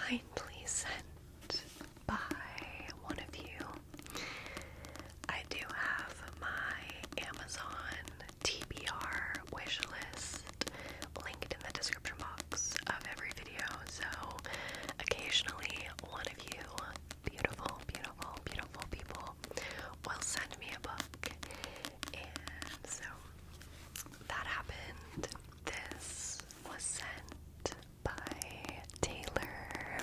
kindly sent by one of you. I do have my Amazon TBR wish list linked in the description box of every video, so occasionally one of you beautiful, beautiful, beautiful people will send me a book, and so that happened. This was sent by Taylor,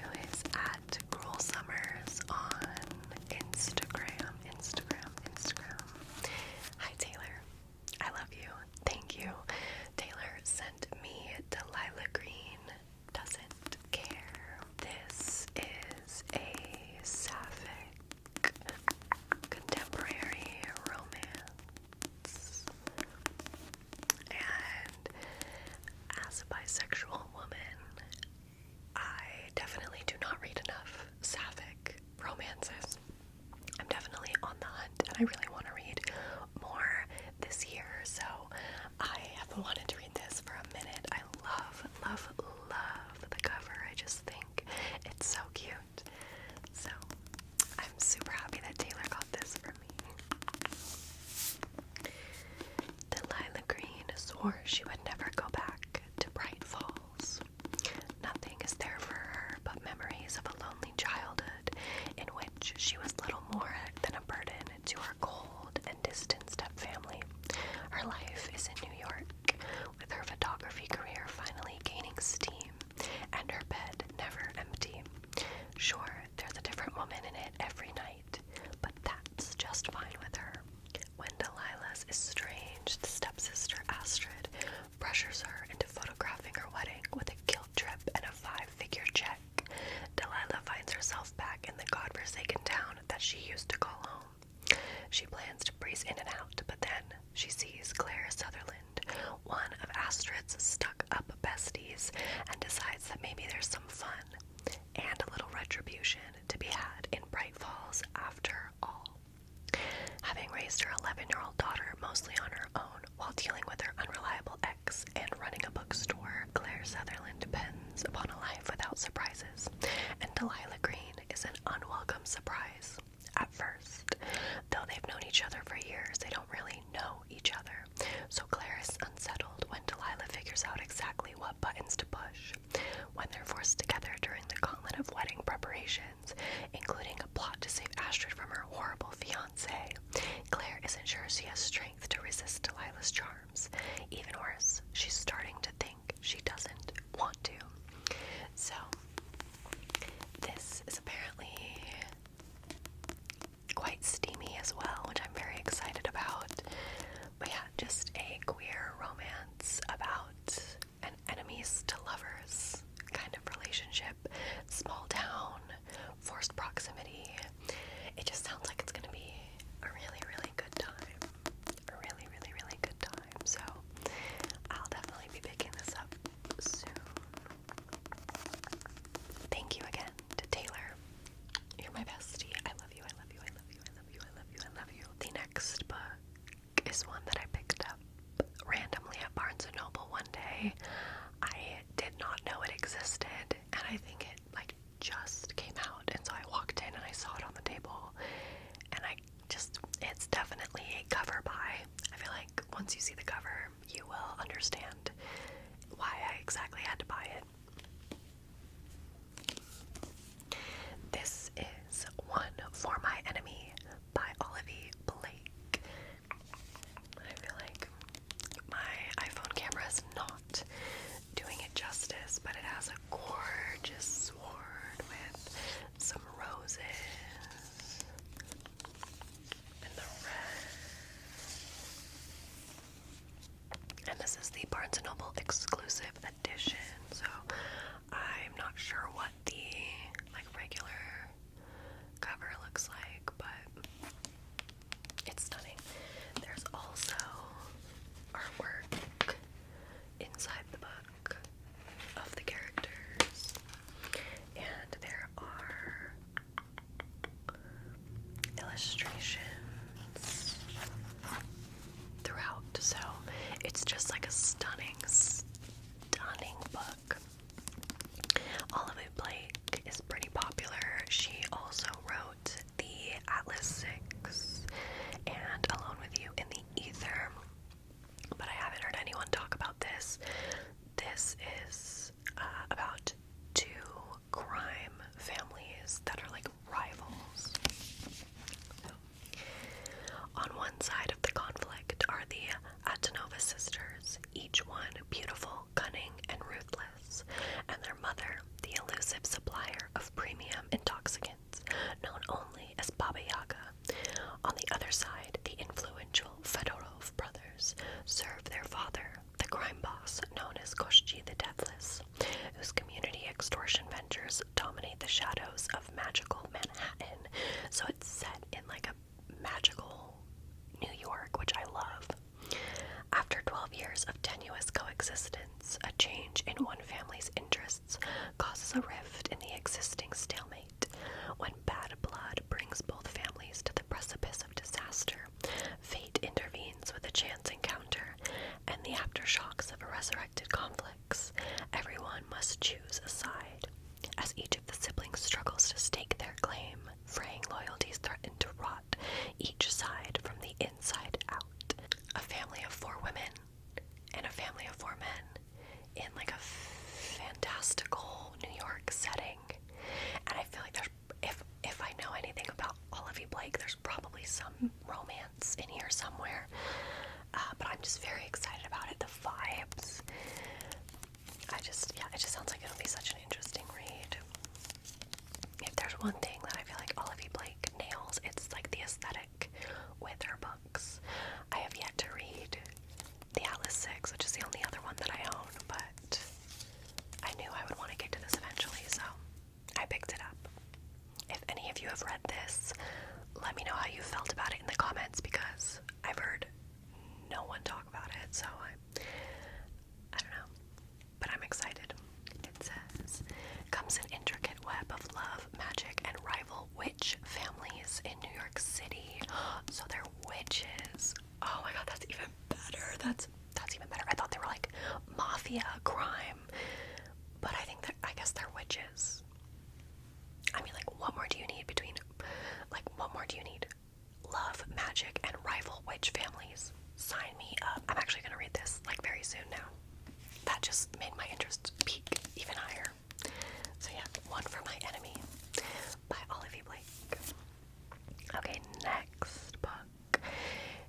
who is at Cruel Summers on Instagram. Hi Taylor, I love you. Thank you. Taylor sent me Delilah Green Doesn't Care. This is a sapphic contemporary romance. And as a bisexual woman, I definitely do not read enough sapphic romances. I'm definitely on the hunt, and I really want to read more this year, so I have been wanting to read this for a minute. I love, love, love the cover. I just think it's so cute. So I'm super happy that Taylor got this for me. Delilah Green swore she would never go back to Bright Falls. Nothing is there for her but memories of a lonely childhood in which she was little more than a burden to her cold and distant stepfamily. Her life is in New York, with her photography career finally gaining steam and her bed never empty. Sure, there's a different woman in it every night, but that's just fine with her. When Delilah's estranged stepsister Astrid pressures her into photographing her wedding with a guilt trip and a 5-figure check, Delilah finds herself back in the godforsaken town that she used to call home. She plans to breeze in and out, but then she sees Claire Sutherland, one of Astrid's stuck-up besties, and decides that maybe there's some fun and a little retribution to be had in Bright Falls after all. Having raised her 11-year-old daughter mostly on her own while dealing with her unreliable ex and running a bookstore, Claire Sutherland depends upon a life without surprises, and Delilah Green is an unwelcome surprise. At first, though they've known each other for years, they don't really know each other, so Claire is unsettled when Delilah figures out exactly what buttons to push. When they're forced together during the gauntlet of wedding preparations, including a plot to save Astrid from her horrible fiancé, Claire isn't sure she has strength to resist Delilah's charms. Even worse, she's starting to think she doesn't want to. So, this is apparently quite steamy as well, which I'm very excited about. But yeah, just a queer romance about an enemies to lovers kind of relationship. Small town, forced proximity. It just sounds like it's gonna be a really, really good time. A really, really, really good time. So I'll definitely be picking this up soon. Thank you again to Taylor. You're my bestie. I love you, I love you, I love you, I love you, I love you, I love you. The next book is one that I picked up randomly at Barnes & Noble one day. I did not know it existed, and I think it just came out, and so I walked in and I saw it on the table, and it's definitely a cover buy. I feel like once you see the cover, you will understand why I exactly had to buy it. This is One for My Enemy by Olivia Blake. I feel like my iPhone camera is not doing it justice, but it has a gorgeous sword with some roses and the red. And this is the Barnes & Noble exclusive edition, so I'm not sure what the regular cover looks like, but it's stunning. There's also artwork inside the book of the characters, and there are illustrations throughout, so it's just like a stunning book. this. This is about two crime families that are like rivals. So, on one side of the conflict are the Atanova sisters, each one beautiful, cunning, and ruthless, and their mother, the elusive supplier of premium intoxicants, known only as Baba Yaga. On the other side, the influential Fedorov brothers serve their father, the crime boss known as Koshchi the Deathless, whose community extortion ventures dominate the shadows of magical Manhattan. So it's set in like a magical New York, which I love. After 12 years of tenuous coexistence, a change in one family's interests causes a rift in the existing stalemate. When bad blood brings both families to the precipice of disaster, fate intervenes with a chance encounter, and the aftershocks of resurrected conflicts. Everyone must choose a side. As each of the siblings struggles to stake their claim, fraying loyalties threaten to rot each side from the inside out. A family of 4 women and a family of 4 men in like a fantastical New York setting. And I feel like there's, if I know anything about Olivia Blake, there's probably some romance in here somewhere. But I'm just very excited about it. The vibes. It just sounds like it'll be such an interesting read. If there's one thing that I feel like Olivia Blake nails, it's like the aesthetic with her books. I have yet to read The Atlas Six, which is the only other one that I own, but I knew I would want to get to this eventually, so I picked it up. If any of you have read this, let me know how you felt about it in the comments, because I've heard no one talk about it, so I don't know, but I'm excited. It says, comes an intricate web of love, magic, and rival witch families in New York City. So they're witches. Oh my god, that's even better. That's even better. I thought they were like mafia crime, but I guess they're witches. I mean, like, what more do you need what more do you need? Love, magic, and rival witch families. Sign me up. I'm actually gonna read this like very soon now. That just made my interest peak even higher. So yeah, One for My Enemy by Olivia Blake. Okay, next book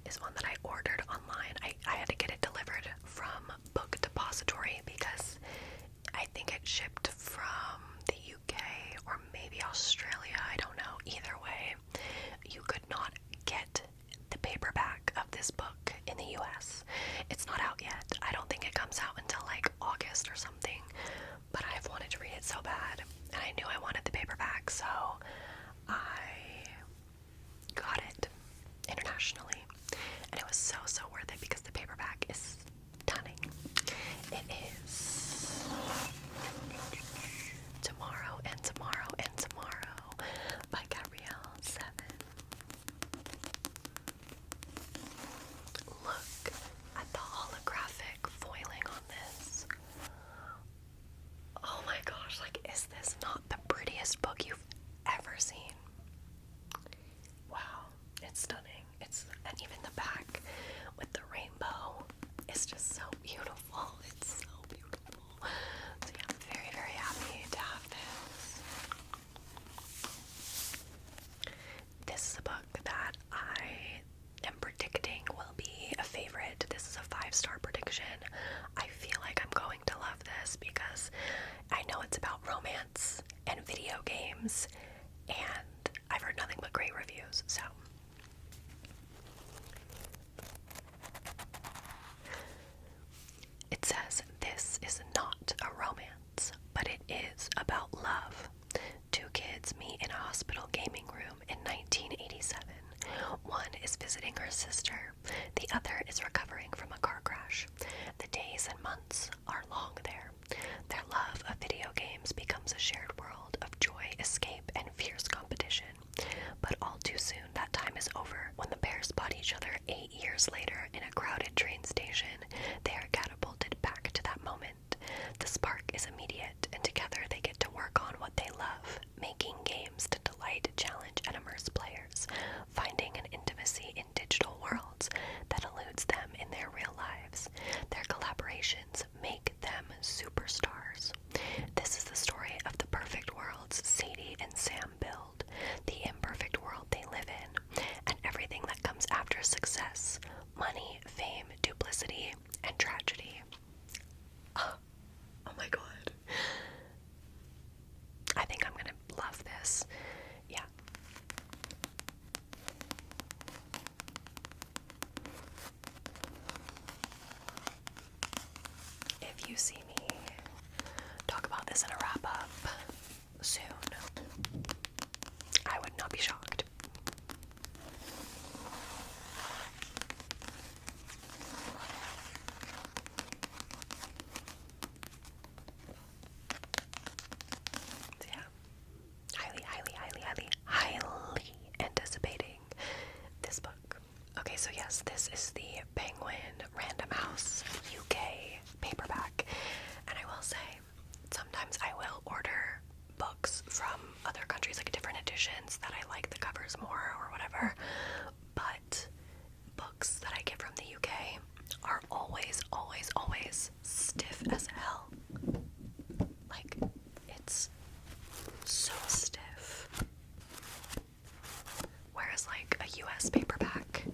is one that I ordered online. I had to get it delivered from Book Depository because I think it shipped from the UK or maybe Australia. I don't know. Either way, you could not get the paperback of this book in the US. It's not out yet. I don't think it comes out until like August or something, but I've wanted to read it so bad, and I knew I wanted the paperback, so I got it internationally, and it was so worth it because the paperback is stunning. It is Tomorrow and Tomorrow and Tomorrow by Gabrielle Seven. Look at the holographic foiling on this. Oh my gosh, like, is this not the prettiest book you've ever seen? Wow, it's stunning. And even the back with the rainbow is just so beautiful. It's so beautiful. So yeah, I'm very happy to have this. This is a book that I am predicting will be a favorite. This is a 5-star prediction. I feel like I'm going to love this because I know it's about romance and video games, and I've heard nothing but great reviews, so. It says, this is not a romance, but it is about love. 2 kids meet in a hospital gaming room in 1987. One is visiting her sister. The other is recovering from a car crash. The days and months are long there. Their love of video games becomes a shared world of joy, escape, and fierce competition. But all too soon, that time is over. When the pair spot each other 8 years later in a crowded train station, they are catapulted back to that moment. The spark is immediate, and together they get to work on what they love, making games to delight, challenge, and immerse players, finding an intimacy in digital worlds that eludes them in their real lives. Their collaborations if you see me talk about this in a wrap-up soon, I would not be shocked. So yeah, highly anticipating this book. Okay, so yes, this is the Penguin Random House UK paperback, and I will say, sometimes I will order books from other countries, like different editions that I like the covers more or whatever, but books that I get from the UK are always stiff as hell. Like, it's so stiff. Whereas like a US paperback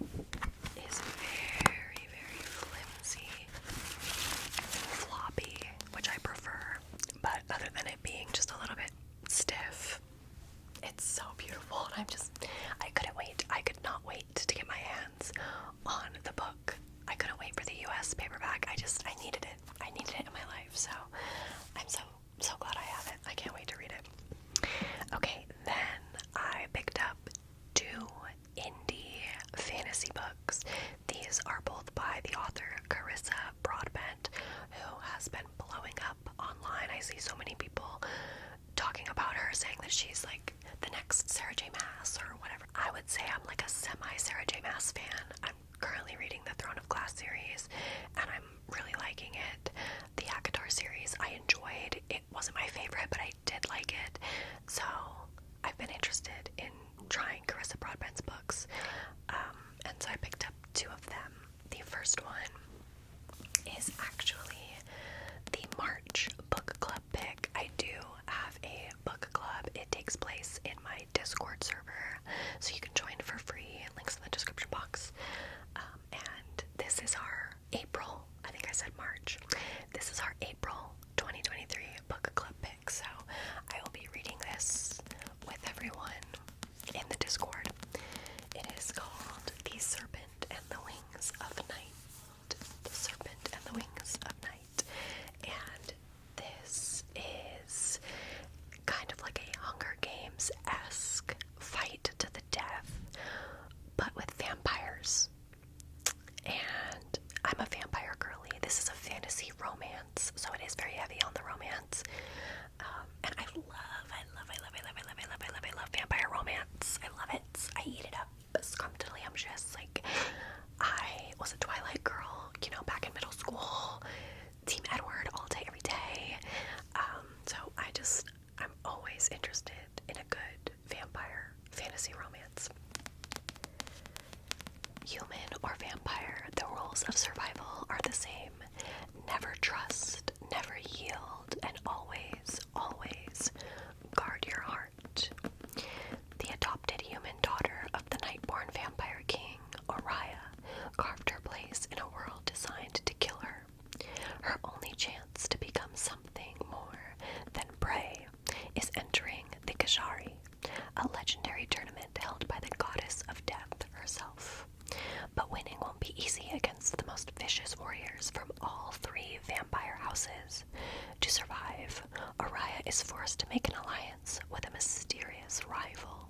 is very flimsy and floppy, which I prefer. But other than it being just a little bit stiff, it's so beautiful, and I couldn't wait. I could not wait to get my hands on the book. I couldn't wait for the US paperback. I needed it. I needed it in my life, so I'm so glad I have it. I can't wait to read it. Okay, then I picked up 2 indie fantasy books. These are both by the author Carissa Broadbent, who has been blowing up online. I see so many people talking about her, saying that she's like the next Sarah J. Maas or whatever. I would say I'm like a semi-Sarah J. Maas fan. I'm currently reading the Throne of Glass series, and I'm really liking it. The ACOTAR series I enjoyed. It wasn't my favorite, but I did like it. So I've been interested in trying Carissa Broadbent's books, and so I picked up 2 of them. The first one is actually the March book club pick. I do have a book club. It takes place in my Discord server, so you can join for free. Links in the description box. And this is our April, I think I said March. This is our April 2023 book club pick, so I will be reading this with everyone in the Discord. It is called The Serpent and the Wings of Night. The Serpent and the Wings of Night. And this is kind of like a Hunger Games-esque fight to the death, but with vampires. And I'm a vampire girly. This is a fantasy romance, so it is very heavy on the romance. And I love vampire romance. I love it. I eat it up. Scrumptious. Like, I was a Twilight girl, back in middle school. Team Edward all day, every day. So I'm always interested in a good vampire fantasy romance. Human or vampire, the rules of survival are the same. Never trust, never yield, and always guard your heart. The adopted human daughter of the Nightborn vampire king, Oriah, carved her place in a world designed to kill her. Her only chance to become something more than prey is entering the Kashari, a legendary tournament held by the goddess of death herself. But winning won't be easy against the most vicious warriors from all 3 vampire houses. To survive, Oriah is forced to make an alliance with a mysterious rival.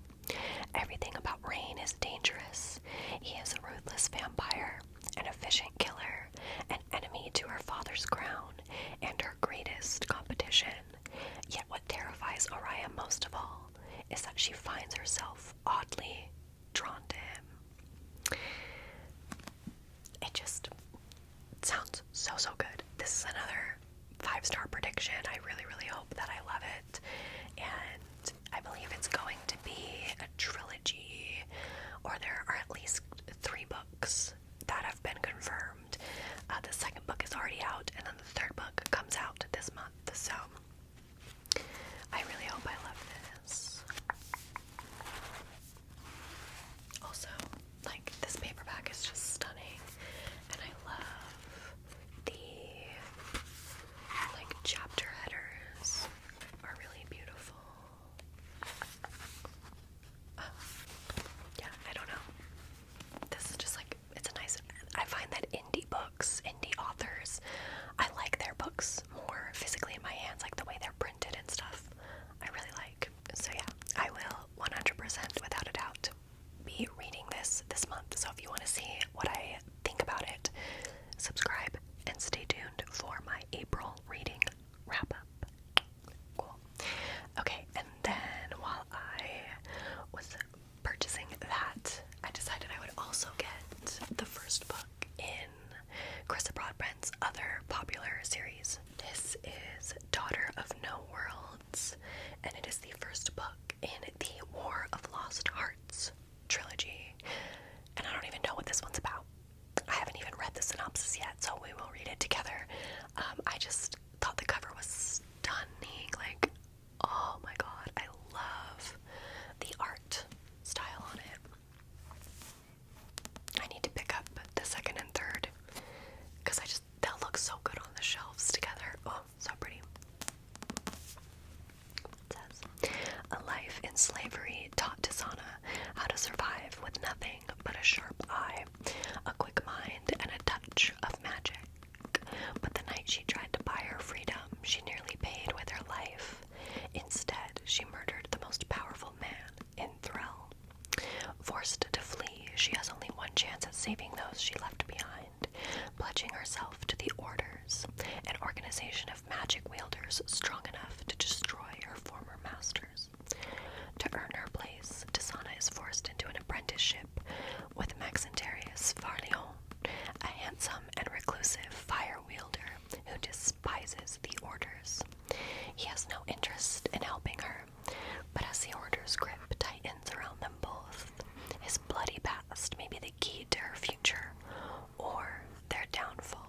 Everything about Rain is dangerous. He is a ruthless vampire, an efficient killer, an enemy to her father's crown, and her greatest competition. Yet what terrifies Oriah most of all is that she finds herself oddly drawn to him. It just sounds so good. This is another 5-star prediction. I really hope that I love it. And I believe it's going to be a trilogy, or there are at least 3 books that have been confirmed. The second book is already out, and then the third book comes out this month. So I really hope I love this. organization of magic wielders strong enough to destroy her former masters. To earn her place, Desana is forced into an apprenticeship with Maxentarius Farleon, a handsome and reclusive fire wielder who despises the orders. He has no interest in helping her, but as the order's grip tightens around them both, his bloody past may be the key to her future or their downfall.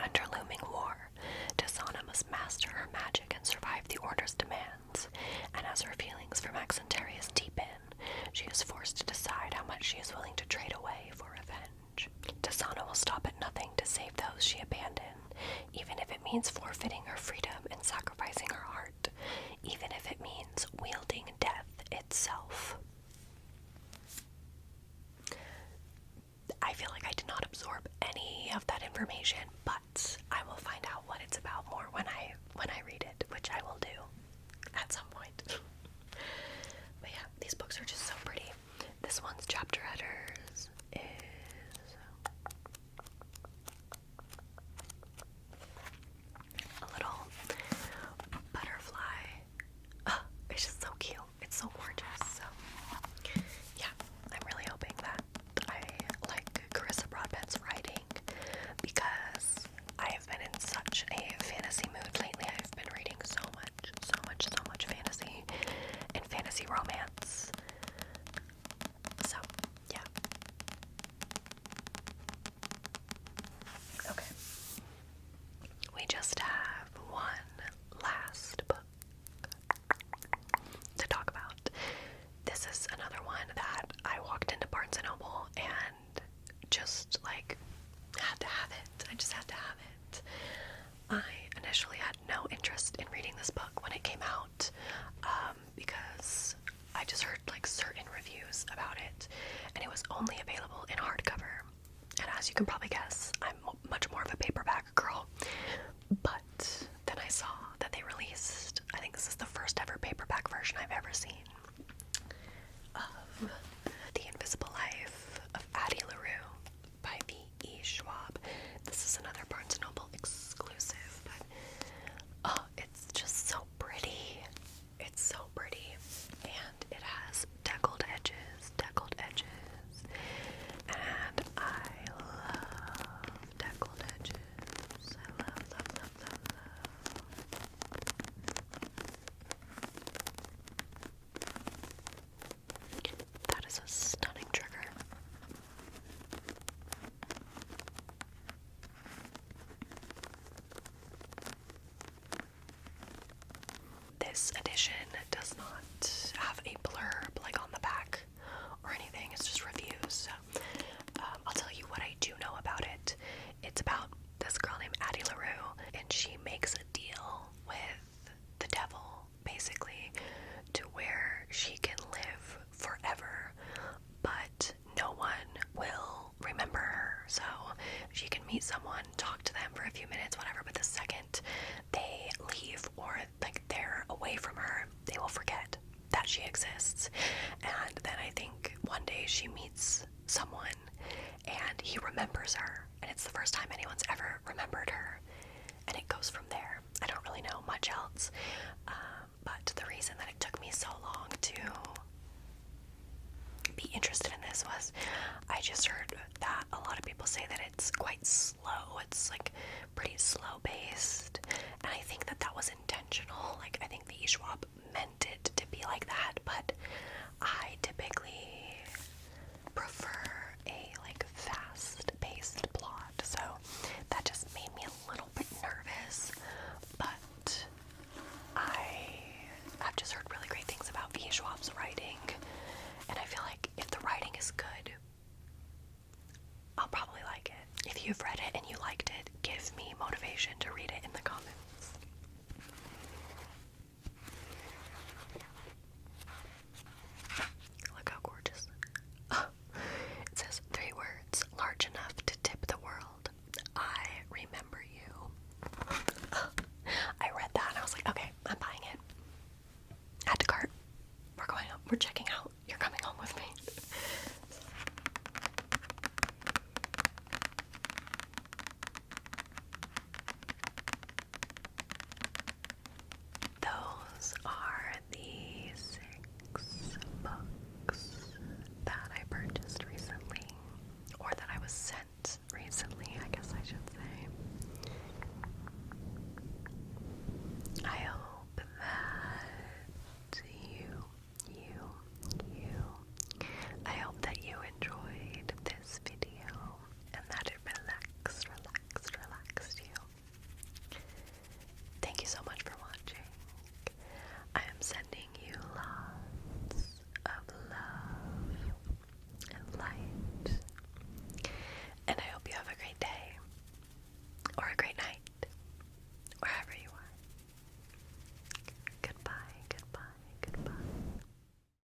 Under looming war, Desana must master her magic and survive the Order's demands, and as her feelings for Maxentarius deepen, she is forced to decide how much she is willing to trade away for revenge. Desana will stop at nothing to save those she abandoned, even if it means forfeiting her freedom and sacrificing her heart, even if it means wielding death itself. I feel like I did not absorb any of that information, but I will find out what it's about more when I read it, which I will do at some point. But yeah, these books are just so pretty. This one's chapter headers is a little butterfly. Oh, it's just so cute. It's so gorgeous. So yeah, I'm really hoping that I like Carissa Broadbent's writing, because I have been in such a fantasy mood lately. I've been reading so much fantasy and fantasy romance. So yeah. Okay. We just have one last book to talk about. This is another one that I walked into Barnes & Noble and just like had to have it. I just had to have it. I initially had no interest in reading this book when it came out, because I just heard like certain reviews about it, and it was only available in hardcover. And as you can probably guess, I'm much more of a paperback girl. But then I saw that they released, I think this is the first ever paperback version I've ever seen, of The Invisible Life of Addie LaRue by V.E. Schwab. This is another Barnes & Noble exclusive, but oh, it's just so pretty. It's so pretty. And it has deckled edges, and I love deckled edges. I love. That is a stunning trigger. This edition does not have a blurb like on the back or anything. It's just reviews. So I'll tell you what I do know about it. It's about this girl named Addie LaRue, and she makes a deal with the devil, basically, to where she can live forever, but no one will remember her. So she can meet someone, talk to them for a few minutes, whatever, but the second they leave or like they're away from her, they will forget that she exists. And then I think one day she meets someone and he remembers her, and it's the first time anyone's ever remembered her, and it goes from there. I don't really know much else, but the reason that it took me so long to be interested in this was I just heard that a lot of people say that it's quite slow. It's like pretty slow paced, and I think that that was intentional. Like, I think the Schwab meant it to be like that,